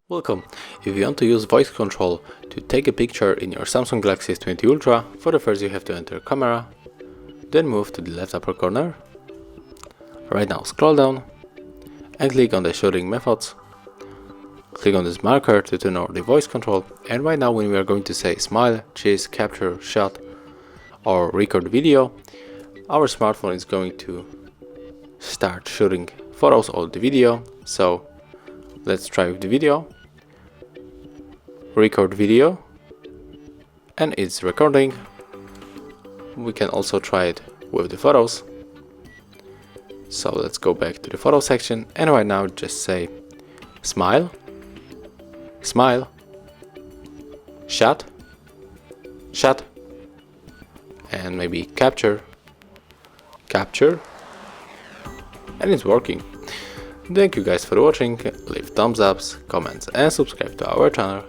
Welcome! If you want to use voice control to take a picture in your Samsung Galaxy S20 Ultra, for the first you have to enter camera, then move to the left upper corner. Right now scroll down and click on the shooting methods. Click on this marker to turn on the voice control, and right now when we are going to say smile, cheese, capture, shot or record video, our smartphone is going to start shooting photos or the video. So let's try with the video. Record video, and it's recording. We can also try it with the photos. So let's go back to the photo section, and right now just say smile, smile, shot, shot, and maybe capture, capture, and it's working. Thank you guys for watching. Leave thumbs ups, comments and subscribe to our channel.